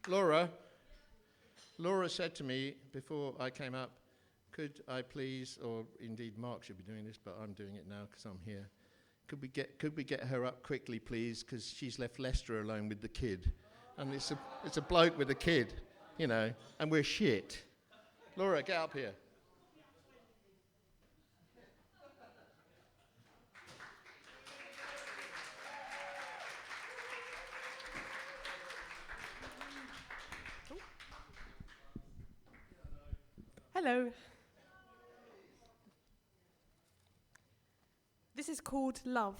Laura said to me before I came up, could I please, or indeed Mark should be doing this, but I'm doing it now because I'm here. Could we get her up quickly, please? Because she's left Lester alone with the kid, and it's a bloke with a kid, and we're shit. Laura, get up here. Hello. This is called Love.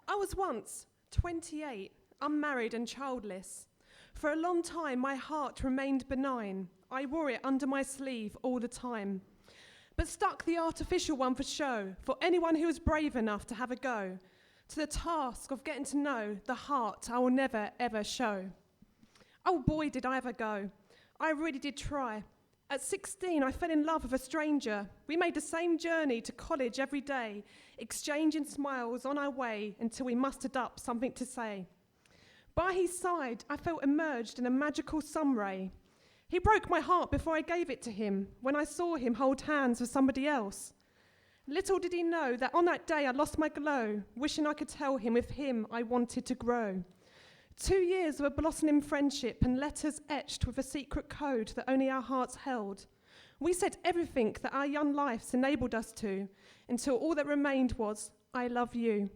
I was once 28, unmarried and childless. For a long time, my heart remained benign. I wore it under my sleeve all the time, but stuck the artificial one for show, for anyone who was brave enough to have a go, to the task of getting to know the heart I will never, ever show. Oh boy, did I ever go. I really did try. At 16, I fell in love with a stranger. We made the same journey to college every day, exchanging smiles on our way until we mustered up something to say. By his side, I felt immersed in a magical sun ray. He broke my heart before I gave it to him, when I saw him hold hands with somebody else. Little did he know that on that day I lost my glow, wishing I could tell him with him I wanted to grow. 2 years of a blossoming friendship and letters etched with a secret code that only our hearts held. We said everything that our young lives enabled us to, until all that remained was, I love you.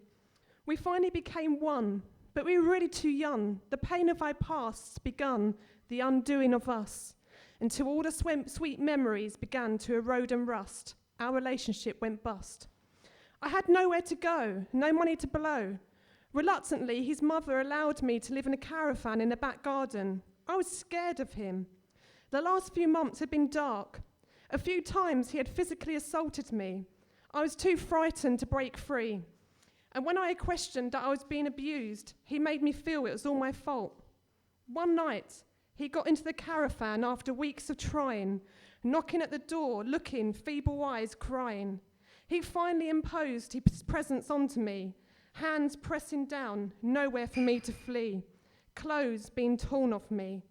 We finally became one, but we were really too young. The pain of our pasts begun, the undoing of us, until all the sweet memories began to erode and rust. Our relationship went bust. I had nowhere to go, no money to blow. Reluctantly, his mother allowed me to live in a caravan in the back garden. I was scared of him. The last few months had been dark. A few times he had physically assaulted me. I was too frightened to break free. And when I questioned that I was being abused, he made me feel it was all my fault. One night, he got into the caravan after weeks of trying, knocking at the door, looking, feeble eyes, crying. He finally imposed his presence onto me, hands pressing down, nowhere for me to flee, clothes being torn off me.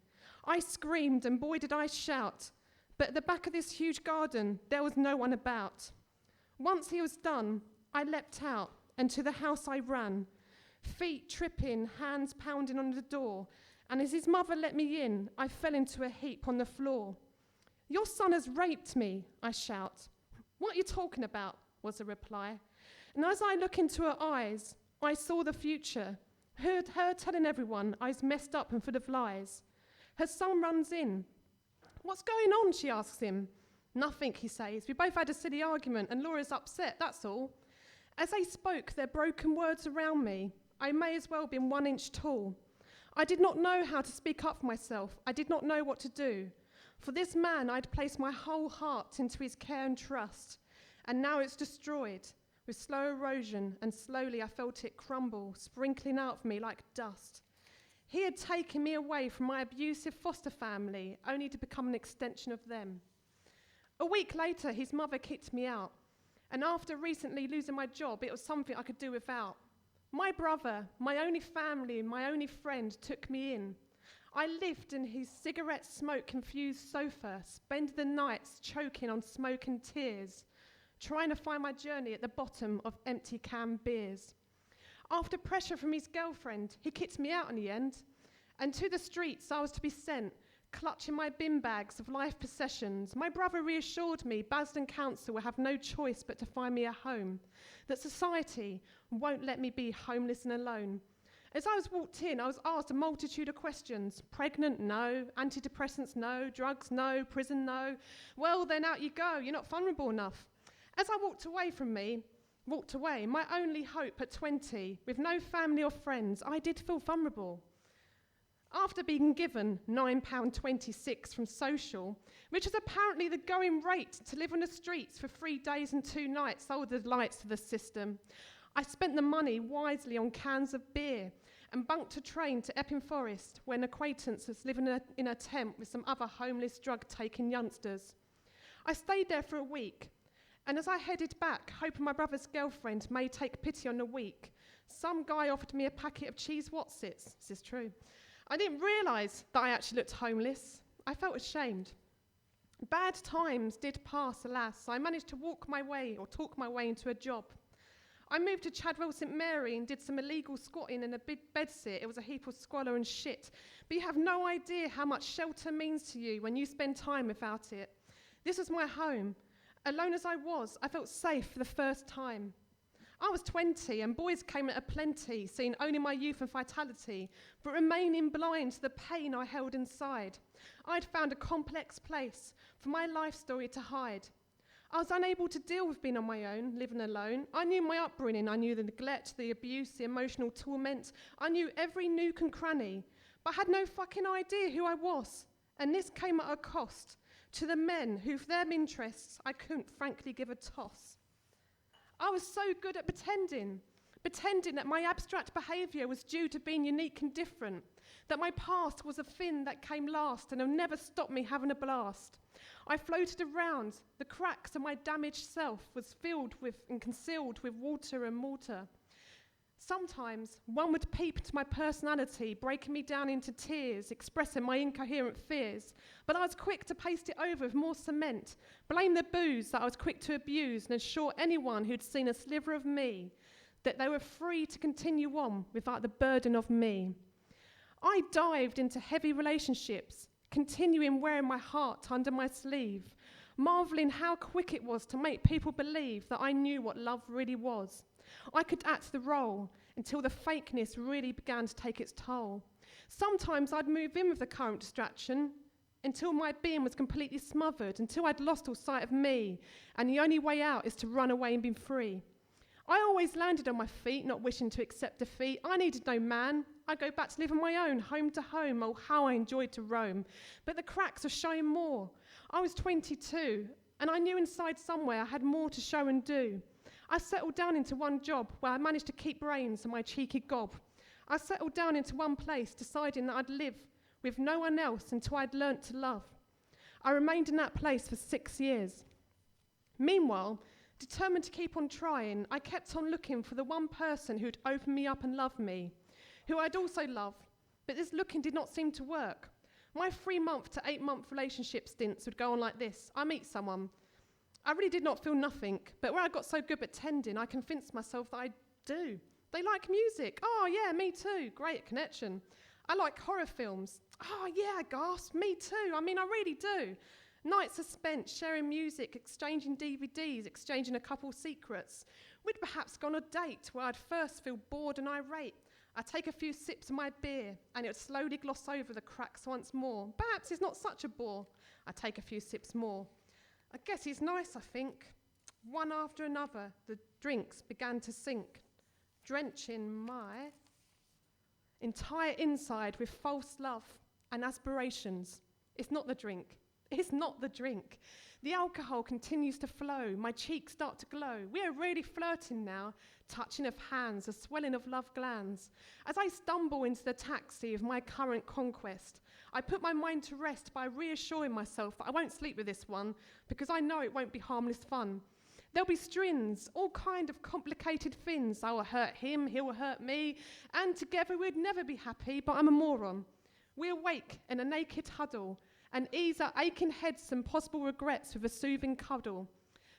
I screamed, and boy did I shout, but at the back of this huge garden, there was no one about. Once he was done, I leapt out, and to the house I ran, feet tripping, hands pounding on the door, and as his mother let me in, I fell into a heap on the floor. Your son has raped me, I shout. What are you talking about, was the reply. And as I look into her eyes, I saw the future, heard her telling everyone I was messed up and full of lies. Her son runs in. What's going on, she asks him. Nothing, he says. We both had a silly argument and Laura's upset, that's all. As they spoke their broken words around me, I may as well have been 1 inch tall. I did not know how to speak up for myself. I did not know what to do. For this man, I'd placed my whole heart into his care and trust, and now it's destroyed. With slow erosion, and slowly I felt it crumble, sprinkling out of me like dust. He had taken me away from my abusive foster family, only to become an extension of them. A week later, his mother kicked me out, and after recently losing my job, it was something I could do without. My brother, my only family, my only friend, took me in. I lived in his cigarette smoke-confused sofa, spending the nights choking on smoke and tears, trying to find my journey at the bottom of empty can beers. After pressure from his girlfriend, he kicked me out in the end, and to the streets I was to be sent, clutching my bin bags of life possessions. My brother reassured me Basden Council will have no choice but to find me a home, that society won't let me be homeless and alone. As I was walked in, I was asked a multitude of questions. Pregnant? No. Antidepressants? No. Drugs? No. Prison? No. Well, then out you go. You're not vulnerable enough. As I walked away, my only hope at 20, with no family or friends, I did feel vulnerable. After being given £9.26 from social, which is apparently the going rate to live on the streets for 3 days and 2 nights, oh, the delights of the system, I spent the money wisely on cans of beer and bunked a train to Epping Forest, where an acquaintance was living in a tent with some other homeless drug-taking youngsters. I stayed there for a week, and as I headed back, hoping my brother's girlfriend may take pity on the weak, some guy offered me a packet of cheese Wotsits. This is true. I didn't realise that I actually looked homeless. I felt ashamed. Bad times did pass, alas. I managed to talk my way into a job. I moved to Chadwell St Mary and did some illegal squatting in a big bedsit. It was a heap of squalor and shit. But you have no idea how much shelter means to you when you spend time without it. This was my home. Alone as I was, I felt safe for the first time. I was 20 and boys came at aplenty, seeing only my youth and vitality, but remaining blind to the pain I held inside. I'd found a complex place for my life story to hide. I was unable to deal with being on my own, living alone. I knew my upbringing, I knew the neglect, the abuse, the emotional torment. I knew every nook and cranny, but I had no fucking idea who I was. And this came at a cost to the men who, for their interests, I couldn't frankly give a toss. I was so good at pretending that my abstract behaviour was due to being unique and different, that my past was a thing that came last and will never stop me having a blast. I floated around, the cracks of my damaged self was filled with and concealed with water and mortar. Sometimes one would peep into my personality, breaking me down into tears, expressing my incoherent fears. But I was quick to paste it over with more cement, blame the booze that I was quick to abuse, and assure anyone who'd seen a sliver of me that they were free to continue on without the burden of me. I dived into heavy relationships, continuing wearing my heart under my sleeve, marvelling how quick it was to make people believe that I knew what love really was. I could act the role until the fakeness really began to take its toll. Sometimes I'd move in with the current distraction until my being was completely smothered, until I'd lost all sight of me, and the only way out is to run away and be free. I always landed on my feet, not wishing to accept defeat. I needed no man. I'd go back to live on my own, home to home. Oh, how I enjoyed to roam. But the cracks were showing more. I was 22, and I knew inside somewhere I had more to show and do. I settled down into one job where I managed to keep brains and my cheeky gob. I settled down into one place, deciding that I'd live with no one else until I'd learnt to love. I remained in that place for 6 years. Meanwhile, determined to keep on trying, I kept on looking for the one person who'd open me up and love me, who I'd also love, but this looking did not seem to work. My 3-month to 8-month relationship stints would go on like this. I meet someone. I really did not feel nothing, but where I got so good at pretending, I convinced myself that I do. They like music. Oh, yeah, me too. Great connection. I like horror films. Oh, yeah, gasp. Me too. I mean, I really do. Nights are spent sharing music, exchanging DVDs, exchanging a couple secrets. We'd perhaps gone on a date where I'd first feel bored and irate. I'd take a few sips of my beer, and it would slowly gloss over the cracks once more. Perhaps it's not such a bore. I'd take a few sips more. I guess he's nice, I think. One after another, the drinks began to sink, drenching my entire inside with false love and aspirations. It's not the drink. It's not the drink. The alcohol continues to flow. My cheeks start to glow. We are really flirting now, touching of hands, a swelling of love glands. As I stumble into the taxi of my current conquest, I put my mind to rest by reassuring myself that I won't sleep with this one because I know it won't be harmless fun. There'll be strings, all kind of complicated things. I will hurt him, he'll hurt me, and together we'd never be happy, but I'm a moron. We awake in a naked huddle and ease our aching heads and possible regrets with a soothing cuddle.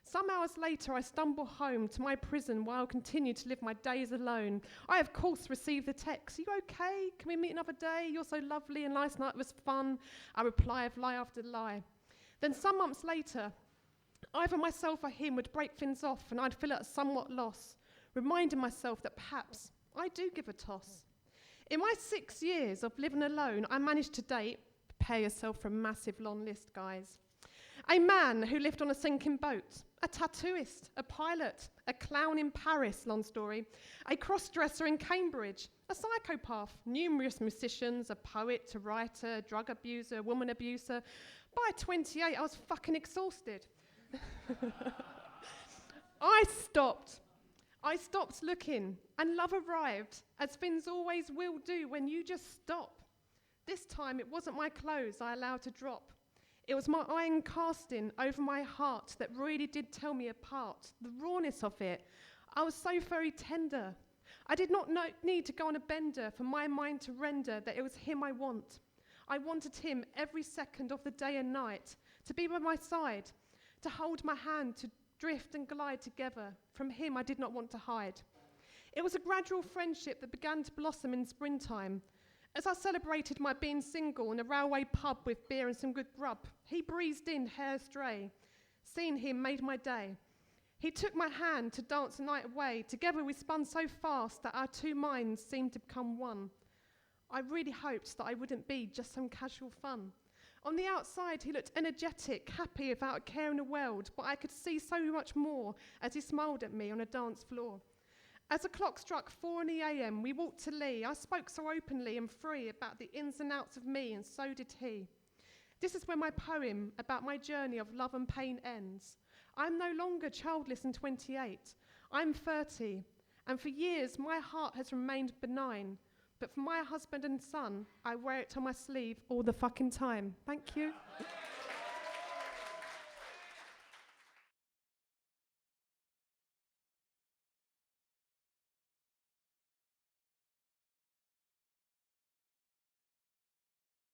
Some hours later, I stumble home to my prison while I continue to live my days alone. I, of course, receive the text, "Are you okay? Can we meet another day? You're so lovely and last night was fun." I reply of lie after lie. Then some months later, either myself or him would break things off and I'd feel at a somewhat loss, reminding myself that perhaps I do give a toss. In my 6 years of living alone, I managed to date, prepare yourself for a massive long list, guys, a man who lived on a sinking boat, a tattooist, a pilot, a clown in Paris, long story, a cross-dresser in Cambridge, a psychopath, numerous musicians, a poet, a writer, a drug abuser, a woman abuser. By 28, I was fucking exhausted. I stopped looking, and love arrived, as things always will do when you just stop. This time, it wasn't my clothes I allowed to drop. It was my iron casting over my heart that really did tell me apart, the rawness of it. I was so very tender. I did not need to go on a bender for my mind to render that it was him I want. I wanted him every second of the day and night, to be by my side, to hold my hand, to drift and glide together. From him I did not want to hide. It was a gradual friendship that began to blossom in springtime. As I celebrated my being single in a railway pub with beer and some good grub, he breezed in Estuary. Seeing him made my day. He took my hand to dance the night away. Together we spun so fast that our two minds seemed to become one. I really hoped that I wouldn't be just some casual fun. On the outside he looked energetic, happy, without a care in the world, but I could see so much more as he smiled at me on a dance floor. As the clock struck 4 a.m, we walked to Lee. I spoke so openly and free about the ins and outs of me, and so did he. This is where my poem about my journey of love and pain ends. I'm no longer childless and 28. I'm 30, and for years my heart has remained benign. But for my husband and son, I wear it on my sleeve all the fucking time. Thank you.